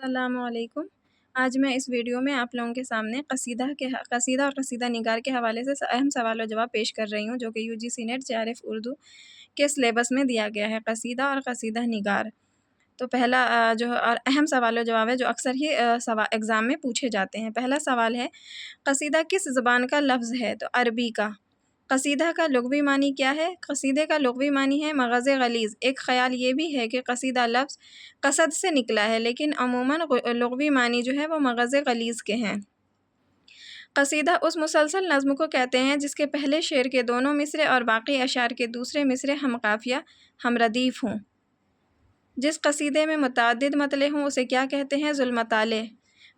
السلام علیکم۔ آج میں اس ویڈیو میں آپ لوگوں کے سامنے قصیدہ اور قصیدہ نگار کے حوالے سے اہم سوال و جواب پیش کر رہی ہوں، جو کہ UGC نیٹ JRF اردو کے سلیبس میں دیا گیا ہے، قصیدہ اور قصیدہ نگار۔ تو پہلا جو اور اہم سوال و جواب ہے جو اکثر ہی ایگزام میں پوچھے جاتے ہیں۔ پہلا سوال ہے، قصیدہ کس زبان کا لفظ ہے؟ تو عربی کا۔ قصیدہ کا لغوی معنی کیا ہے؟ قصیدے کا لغوی معنی ہے مغز غلیظ۔ ایک خیال یہ بھی ہے کہ قصیدہ لفظ قصد سے نکلا ہے، لیکن عموماً لغوی معنی جو ہے وہ مغز غلیظ کے ہیں۔ قصیدہ اس مسلسل نظم کو کہتے ہیں جس کے پہلے شعر کے دونوں مصرے اور باقی اشعار کے دوسرے مصرے ہم قافیہ ہم ردیف ہوں۔ جس قصیدے میں متعدد مطلع ہوں اسے کیا کہتے ہیں؟ ذو المطالع۔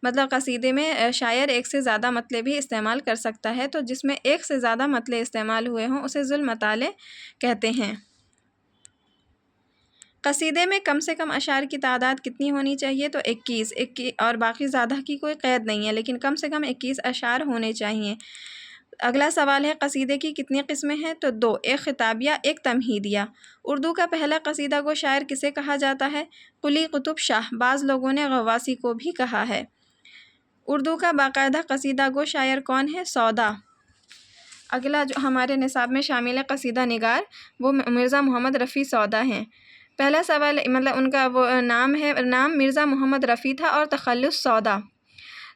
مطلب قصیدے میں شاعر ایک سے زیادہ مطلع بھی استعمال کر سکتا ہے، تو جس میں ایک سے زیادہ مطلع استعمال ہوئے ہوں اسے ذو المطالع کہتے ہیں۔ قصیدے میں کم سے کم اشعار کی تعداد کتنی ہونی چاہیے؟ تو 21 اور باقی زیادہ کی کوئی قید نہیں ہے، لیکن کم سے کم 21 اشعار ہونے چاہیے۔ اگلا سوال ہے، قصیدے کی کتنی قسمیں ہیں؟ تو 2، ایک خطابیہ، ایک تمہیدیہ۔ اردو کا پہلا قصیدہ گو شاعر کسے کہا جاتا ہے؟ قلی قطب شاہ، بعض لوگوں نے غواصی کو بھی کہا ہے۔ اردو کا باقاعدہ قصیدہ گو شاعر کون ہے؟ سودا۔ اگلا جو ہمارے نصاب میں شامل ہے قصیدہ نگار، وہ مرزا محمد رفیع سودا ہیں۔ پہلا سوال مطلب ان کا وہ نام مرزا محمد رفیع تھا اور تخلص سودا۔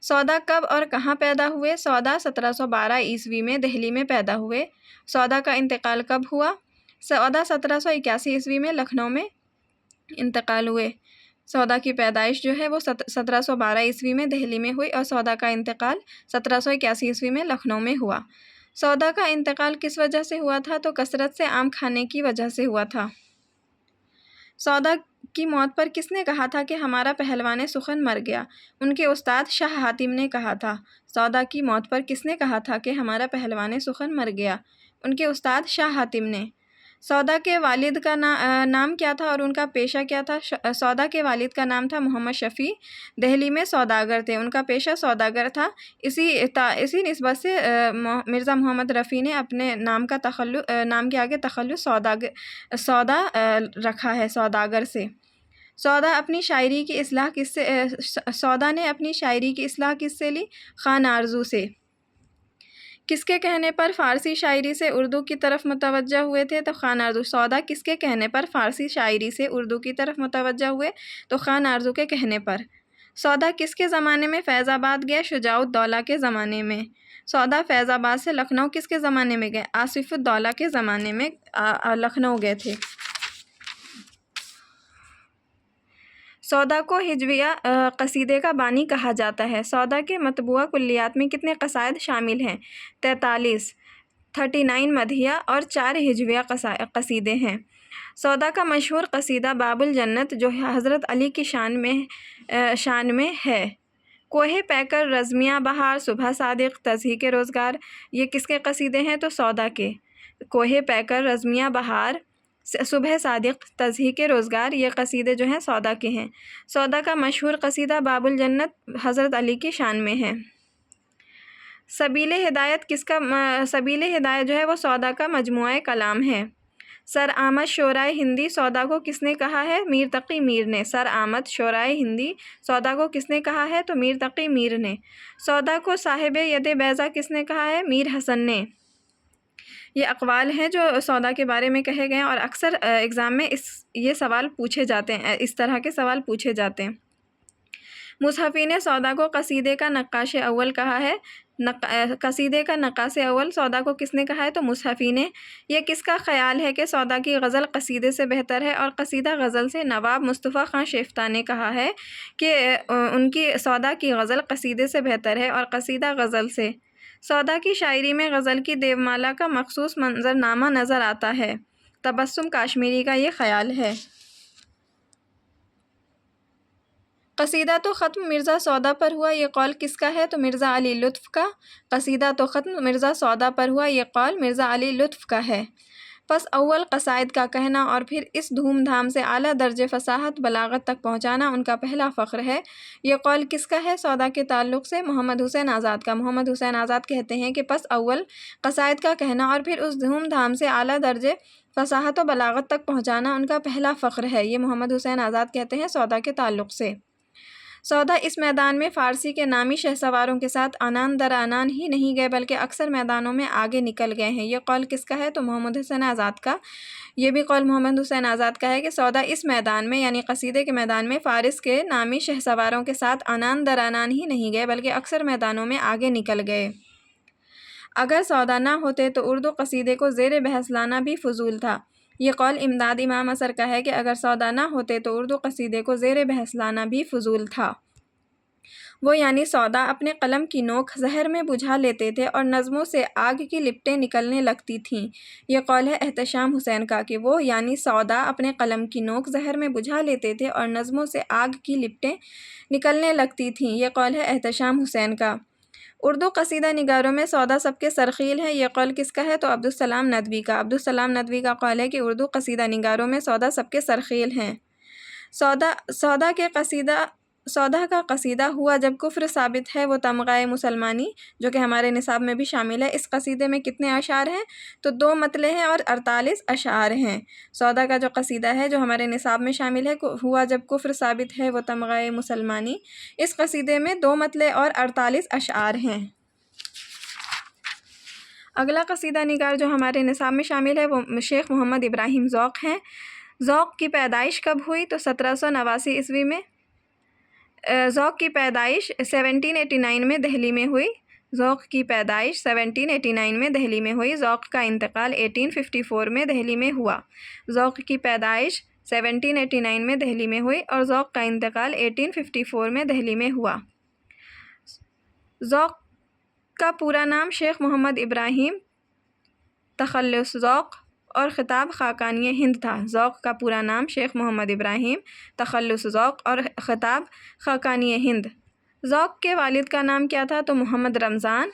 سودا کب اور کہاں پیدا ہوئے؟ سودا 1712 عیسوی میں دہلی میں پیدا ہوئے۔ سودا کا انتقال کب ہوا؟ سودا 1781 عیسوی میں لکھنؤ میں انتقال ہوئے۔ سودا کی پیدائش جو ہے وہ 1712 عیسوی میں دہلی میں ہوئی اور سودا کا انتقال 1781 عیسوی میں لکھنؤ میں ہوا۔ سودا کا انتقال کس وجہ سے ہوا تھا؟ تو کثرت سے آم کھانے کی وجہ سے ہوا تھا۔ سودا کی موت پر کس نے کہا تھا کہ ہمارا پہلوان سخن مر گیا؟ ان کے استاد شاہ حاتم نے کہا تھا۔ سودا کی موت پر کس نے کہا تھا کہ ہمارا پہلوان سخن مر گیا؟ ان کے استاد شاہ حاتم نے۔ سودا کے والد کا نام کیا تھا اور ان کا پیشہ کیا تھا؟ سودا کے والد کا نام تھا محمد شفیع، دہلی میں سوداگر تھے، ان کا پیشہ سوداگر تھا۔ اسی نسبت سے مرزا محمد رفیع نے اپنے نام کے آگے تخلص سودا رکھا ہے، سوداگر سے۔ سودا نے اپنی شاعری کی اصلاح کس سے لی؟ خان آرزو سے۔ کس کے کہنے پر فارسی شاعری سے اردو کی طرف متوجہ ہوئے تھے؟ تو خان آرزو۔ سودا کس کے کہنے پر فارسی شاعری سے اردو کی طرف متوجہ ہوئے؟ تو خان آرزو کے کہنے پر۔ سودا کس کے زمانے میں فیض آباد گئے؟ شجاع الدولہ کے زمانے میں۔ سودا فیض آباد سے لکھنؤ کس کے زمانے میں گئے؟ آصف الدولہ کے زمانے میں لکھنؤ گئے تھے۔ سودا کو ہجویہ قصیدے کا بانی کہا جاتا ہے۔ سودا کے مطبوعہ کلیات میں کتنے قصائد شامل ہیں؟ 39 مدحیہ اور 4 ہجویہ قصیدے ہیں۔ سودا کا مشہور قصیدہ باب الجنت جو حضرت علی کی شان میں ہے۔ کوہ پیکر، رزمیہ بہار، صبح صادق، تضحیک روزگار، یہ کس کے قصیدے ہیں؟ تو سودا کے۔ کوہ پیکر، رزمیہ بہار، صبح صادق، تضحیک روزگار، یہ قصیدے جو ہیں سودا کے ہیں۔ سودا کا مشہور قصیدہ باب الجنت حضرت علی کی شان میں ہے۔ سبیل ہدایت جو ہے وہ سودا کا مجموعہ کلام ہے۔ سر آمد شعرائے ہندی سودا کو کس نے کہا ہے؟ میر تقی میر نے۔ سر آمد شعرائے ہندی سودا کو کس نے کہا ہے؟ تو میر تقی میر نے۔ سودا کو صاحب ید بیضا کس نے کہا ہے؟ میر حسن نے۔ یہ اقوال ہیں جو سودا کے بارے میں کہے گئے ہیں اور اکثر ایگزام میں یہ سوال پوچھے جاتے ہیں، اس طرح کے سوال پوچھے جاتے ہیں۔ مصحفی نے سودا کو قصیدے کا نقاش اول کہا ہے۔ قصیدے کا نقاش اول سودا کو کس نے کہا ہے؟ تو مصحفی نے۔ یہ کس کا خیال ہے کہ سودا کی غزل قصیدے سے بہتر ہے؟ اور قصیدہ غزل سے نواب مصطفیٰ خان شیفتہ نے کہا ہے کہ ان کی سودا کی غزل قصیدے سے بہتر ہے اور قصیدہ غزل سے۔ سودا کی شاعری میں غزل کی دیومالا کا مخصوص منظرنامہ نظر آتا ہے۔ تبسم کاشمیری کا یہ خیال ہے۔ قصیدہ تو ختم مرزا سودا پر ہوا، یہ قول کس کا ہے؟ تو مرزا علی لطف کا۔ قصیدہ تو ختم مرزا سودا پر ہوا، یہ قول مرزا علی لطف کا ہے۔ پس اول قصائد کا کہنا اور پھر اس دھوم دھام سے اعلیٰ درجے فصاحت بلاغت تک پہنچانا ان کا پہلا فخر ہے، یہ قول کس کا ہے؟ سودا کے تعلق سے محمد حسین آزاد کا۔ محمد حسین آزاد کہتے ہیں کہ پس اول قصائد کا کہنا اور پھر اس دھوم دھام سے اعلیٰ درجے فصاحت و بلاغت تک پہنچانا ان کا پہلا فخر ہے، یہ محمد حسین آزاد کہتے ہیں سودا کے تعلق سے۔ سودا اس میدان میں فارسی کے نامی شہسواروں کے ساتھ انان در انان ہی نہیں گئے بلکہ اکثر میدانوں میں آگے نکل گئے ہیں۔ یہ قول کس کا ہے؟ تو محمد حسین آزاد کا۔ یہ بھی قول محمد حسین آزاد کا ہے کہ سودا اس میدان میں یعنی قصیدے کے میدان میں فارس کے نامی شہسواروں کے ساتھ انان در انان ہی نہیں گئے بلکہ اکثر میدانوں میں آگے نکل گئے۔ اگر سودا نہ ہوتے تو اردو قصیدے کو زیر بحث لانا بھی فضول تھا۔ یہ قول امداد امام اثر کا ہے کہ اگر سودا نہ ہوتے تو اردو قصیدے کو زیر بحث لانا بھی فضول تھا۔ وہ یعنی سودا اپنے قلم کی نوک زہر میں بجھا لیتے تھے اور نظموں سے آگ کی لپٹیں نکلنے لگتی تھیں۔ یہ قول ہے احتشام حسین کا کہ وہ یعنی سودا اپنے قلم کی نوک زہر میں بجھا لیتے تھے اور نظموں سے آگ کی لپٹیں نکلنے لگتی تھیں۔ یہ قول ہے احتشام حسین کا۔ اردو قصیدہ نگاروں میں سودا سب کے سرخیل ہے۔ یہ قول کس کا ہے؟ تو عبدالسلام ندوی کا۔ عبدالسلام ندوی کا قول ہے کہ اردو قصیدہ نگاروں میں سودا سب کے سرخیل ہیں۔ سودا کا قصیدہ ہوا جب کفر ثابت ہے وہ تمغۂ مسلمانی جو کہ ہمارے نصاب میں بھی شامل ہے۔ اس قصیدے میں کتنے اشعار ہیں؟ تو 2 مطلع ہیں اور 48 اشعار ہیں۔ سودا کا جو قصیدہ ہے جو ہمارے نصاب میں شامل ہے ہوا جب کفر ثابت ہے وہ تمغۂ مسلمانی، اس قصیدے میں 2 مطلع اور 48 اشعار ہیں۔ اگلا قصیدہ نگار جو ہمارے نصاب میں شامل ہے وہ شیخ محمد ابراہیم ذوق ہیں۔ ذوق کی پیدائش کب ہوئی؟ تو 1789 عیسوی میں۔ ذوق کی پیدائش 1789 میں دہلی میں ہوئی۔ ذوق کی پیدائش 1789 میں دہلی میں ہوئی۔ ذوق کا انتقال 1854 میں دہلی میں ہوا۔ ذوق کی پیدائش 1789 میں دہلی میں ہوئی اور ذوق کا انتقال 1854 میں دہلی میں ہوا۔ ذوق کا پورا نام شیخ محمد ابراہیم تخلص ذوق اور خطاب خاقانی ہند تھا۔ ذوق کا پورا نام شیخ محمد ابراہیم تخلص ذوق اور خطاب خاقانی ہند۔ ذوق کے والد کا نام کیا تھا؟ تو محمد رمضان۔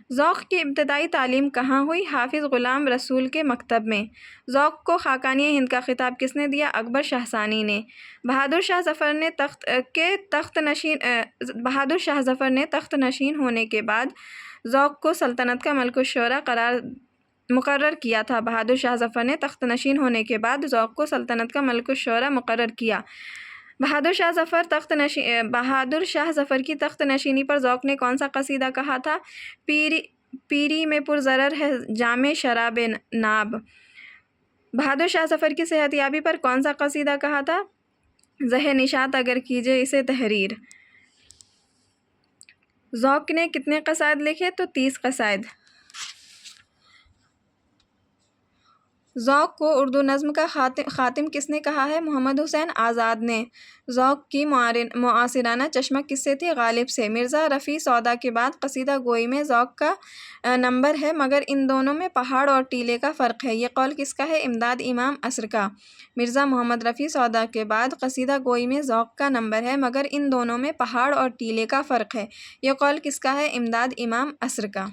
ذوق کی ابتدائی تعلیم کہاں ہوئی؟ حافظ غلام رسول کے مکتب میں۔ ذوق کو خاقانی ہند کا خطاب کس نے دیا؟ اکبر شاہ ثانی نے۔ بہادر شاہ ظفر نے تخت نشین ہونے کے بعد ذوق کو سلطنت کا ملک الشعراء مقرر کیا تھا۔ بہادر شاہ ظفر نے تخت نشین ہونے کے بعد ذوق کو سلطنت کا ملک الشعراء مقرر کیا۔ بہادر شاہ ظفر کی تخت نشینی پر ذوق نے کون سا قصیدہ کہا تھا؟ پیری میں پر ضرر ہے جام شراب ناب۔ بہادر شاہ ظفر کی صحت یابی پر کون سا قصیدہ کہا تھا؟ زہ نشاط اگر کیجے اسے تحریر۔ ذوق نے کتنے قصائد لکھے؟ تو 30 قصائد۔ ذوق کو اردو نظم کا خاتم کس نے کہا ہے؟ محمد حسین آزاد نے۔ ذوق کی معاصرانہ چشمہ کس سے تھی؟ غالب سے۔ مرزا رفیع سودا کے بعد قصیدہ گوئی میں ذوق کا نمبر ہے مگر ان دونوں میں پہاڑ اور ٹیلے کا فرق ہے۔ یہ قول کس کا ہے؟ امداد امام اثر کا۔ مرزا محمد رفیع سودا کے بعد قصیدہ گوئی میں ذوق کا نمبر ہے مگر ان دونوں میں پہاڑ اور ٹیلے کا فرق ہے۔ یہ قول کس کا ہے؟ امداد امام اثر کا۔